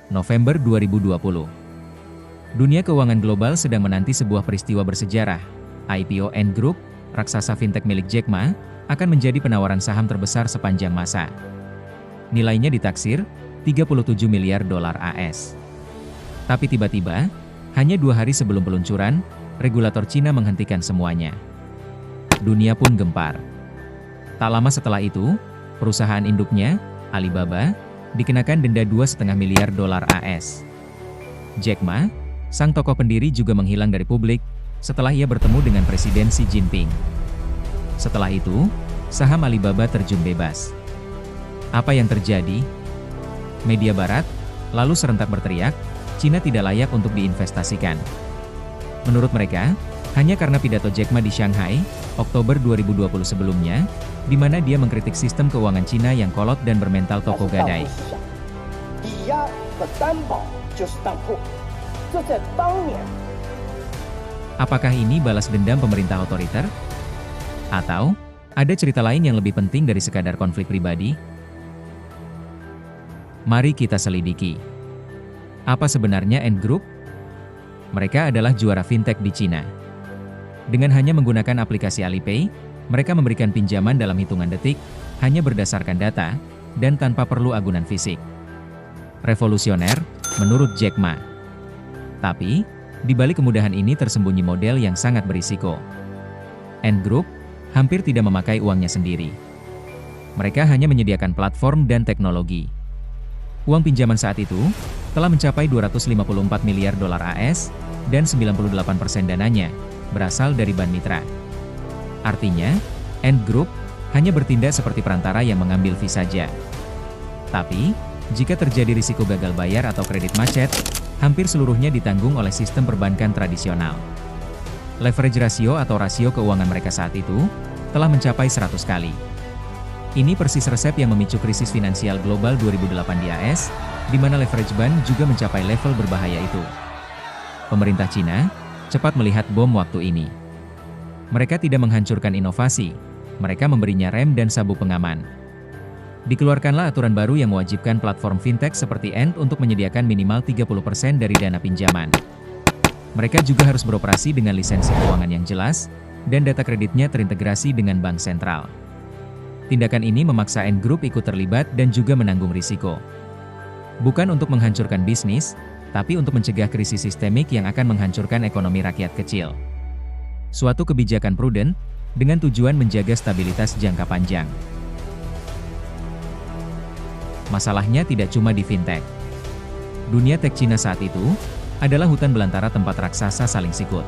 November 2020. Dunia keuangan global sedang menanti sebuah peristiwa bersejarah. IPO Ant Group, raksasa fintech milik Jack Ma, akan menjadi penawaran saham terbesar sepanjang masa. Nilainya ditaksir 37 miliar dolar AS. Tapi tiba-tiba, hanya 2 hari sebelum peluncuran, regulator Cina menghentikan semuanya. Dunia pun gempar. Tak lama setelah itu, perusahaan induknya, Alibaba, dikenakan denda 2,5 miliar dolar AS. Jack Ma, sang tokoh pendiri juga menghilang dari publik setelah ia bertemu dengan Presiden Xi Jinping. Setelah itu, saham Alibaba terjun bebas. Apa yang terjadi? Media Barat lalu serentak berteriak, Cina tidak layak untuk diinvestasikan. Menurut mereka, hanya karena pidato Jack Ma di Shanghai, Oktober 2020 sebelumnya, di mana dia mengkritik sistem keuangan Cina yang kolot dan bermental toko gadai. Apakah ini balas dendam pemerintah otoriter? Atau, ada cerita lain yang lebih penting dari sekadar konflik pribadi? Mari kita selidiki. Apa sebenarnya Ant Group? Mereka adalah juara fintech di Cina. Dengan hanya menggunakan aplikasi Alipay, mereka memberikan pinjaman dalam hitungan detik, hanya berdasarkan data, dan tanpa perlu agunan fisik. Revolusioner, menurut Jack Ma. Tapi, di balik kemudahan ini tersembunyi model yang sangat berisiko. Ant Group hampir tidak memakai uangnya sendiri. Mereka hanya menyediakan platform dan teknologi. Uang pinjaman saat itu telah mencapai 254 miliar dolar AS, dan 98% dananya berasal dari bank mitra. Artinya, Ant Group hanya bertindak seperti perantara yang mengambil fee saja. Tapi, jika terjadi risiko gagal bayar atau kredit macet, hampir seluruhnya ditanggung oleh sistem perbankan tradisional. Leverage ratio atau rasio keuangan mereka saat itu telah mencapai 100 kali. Ini persis resep yang memicu krisis finansial global 2008 di AS, di mana leverage bank juga mencapai level berbahaya itu. Pemerintah Cina cepat melihat bom waktu ini. Mereka tidak menghancurkan inovasi, mereka memberinya rem dan sabuk pengaman. Dikeluarkanlah aturan baru yang mewajibkan platform fintech seperti Ant untuk menyediakan minimal 30% dari dana pinjaman. Mereka juga harus beroperasi dengan lisensi keuangan yang jelas, dan data kreditnya terintegrasi dengan bank sentral. Tindakan ini memaksa Ant Group ikut terlibat dan juga menanggung risiko. Bukan untuk menghancurkan bisnis, tapi untuk mencegah krisis sistemik yang akan menghancurkan ekonomi rakyat kecil. Suatu kebijakan prudent, dengan tujuan menjaga stabilitas jangka panjang. Masalahnya tidak cuma di fintech. Dunia tech Cina saat itu adalah hutan belantara tempat raksasa saling sikut.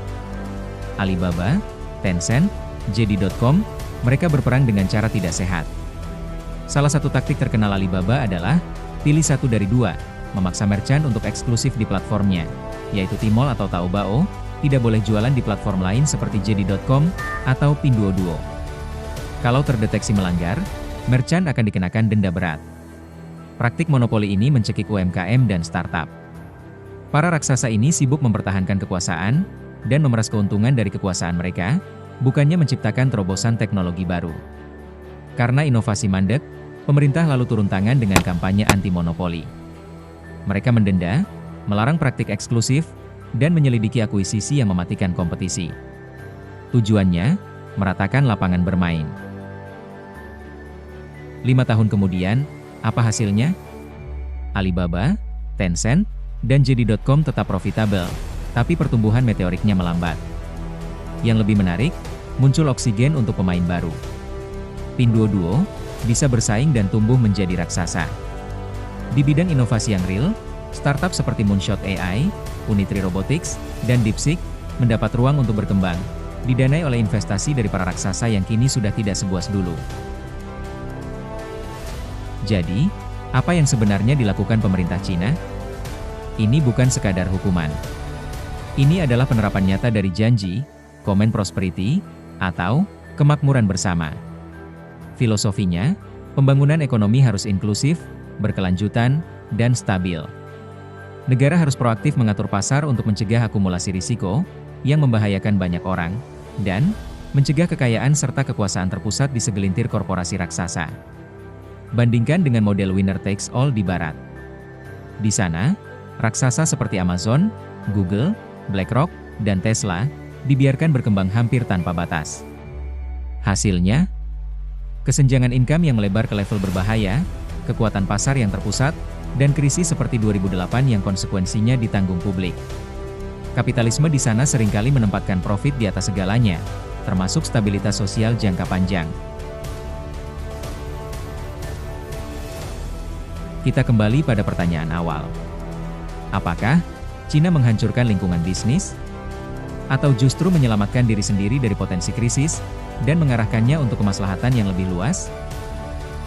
Alibaba, Tencent, JD.com, mereka berperang dengan cara tidak sehat. Salah satu taktik terkenal Alibaba adalah pilih satu dari dua, memaksa merchant untuk eksklusif di platformnya, yaitu Tmall atau Taobao, tidak boleh jualan di platform lain seperti JD.com atau Pinduoduo. Kalau terdeteksi melanggar, merchant akan dikenakan denda berat. Praktik monopoli ini mencekik UMKM dan startup. Para raksasa ini sibuk mempertahankan kekuasaan dan memeras keuntungan dari kekuasaan mereka, bukannya menciptakan terobosan teknologi baru. Karena inovasi mandek, pemerintah lalu turun tangan dengan kampanye anti-monopoli. Mereka mendenda, melarang praktik eksklusif, dan menyelidiki akuisisi yang mematikan kompetisi. Tujuannya, meratakan lapangan bermain. 5 tahun kemudian, apa hasilnya? Alibaba, Tencent, dan JD.com tetap profitabel, tapi pertumbuhan meteoriknya melambat. Yang lebih menarik, muncul oksigen untuk pemain baru. Pinduoduo bisa bersaing dan tumbuh menjadi raksasa. Di bidang inovasi yang real, startup seperti Moonshot AI, Unitree Robotics, dan DeepSeek mendapat ruang untuk berkembang, didanai oleh investasi dari para raksasa yang kini sudah tidak sebuas dulu. Jadi, apa yang sebenarnya dilakukan pemerintah Cina? Ini bukan sekadar hukuman. Ini adalah penerapan nyata dari janji, Common Prosperity, atau kemakmuran bersama. Filosofinya, pembangunan ekonomi harus inklusif, berkelanjutan, dan stabil. Negara harus proaktif mengatur pasar untuk mencegah akumulasi risiko yang membahayakan banyak orang, dan mencegah kekayaan serta kekuasaan terpusat di segelintir korporasi raksasa. Bandingkan dengan model winner takes all di Barat. Di sana, Raksasa seperti Amazon, Google, BlackRock, dan Tesla dibiarkan berkembang hampir tanpa batas. Hasilnya, kesenjangan income yang melebar ke level berbahaya, kekuatan pasar yang terpusat, dan krisis seperti 2008 yang konsekuensinya ditanggung publik. Kapitalisme di sana seringkali menempatkan profit di atas segalanya, termasuk stabilitas sosial jangka panjang. Kita kembali pada pertanyaan awal. Apakah Cina menghancurkan lingkungan bisnis? Atau justru menyelamatkan diri sendiri dari potensi krisis, dan mengarahkannya untuk kemaslahatan yang lebih luas?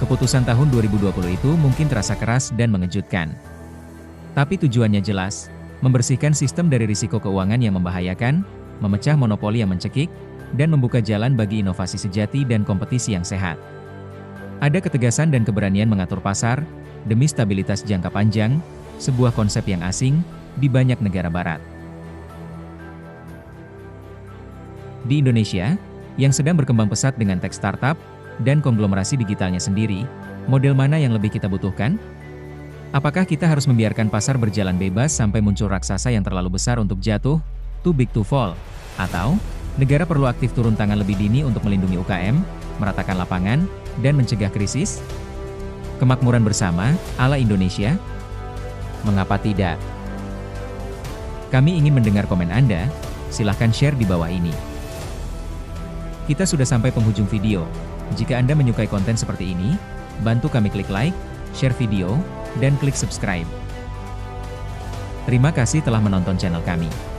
Keputusan tahun 2020 itu mungkin terasa keras dan mengejutkan. Tapi tujuannya jelas, membersihkan sistem dari risiko keuangan yang membahayakan, memecah monopoli yang mencekik, dan membuka jalan bagi inovasi sejati dan kompetisi yang sehat. Ada ketegasan dan keberanian mengatur pasar, demi stabilitas jangka panjang, sebuah konsep yang asing di banyak negara barat. Di Indonesia, yang sedang berkembang pesat dengan tech startup dan konglomerasi digitalnya sendiri, model mana yang lebih kita butuhkan? Apakah kita harus membiarkan pasar berjalan bebas sampai muncul raksasa yang terlalu besar untuk jatuh, too big to fall? Atau, negara perlu aktif turun tangan lebih dini untuk melindungi UKM, meratakan lapangan, dan mencegah krisis? Kemakmuran bersama, ala Indonesia? Mengapa tidak? Kami ingin mendengar komen Anda, silahkan share di bawah ini. Kita sudah sampai penghujung video. Jika Anda menyukai konten seperti ini, bantu kami klik like, share video, dan klik subscribe. Terima kasih telah menonton channel kami.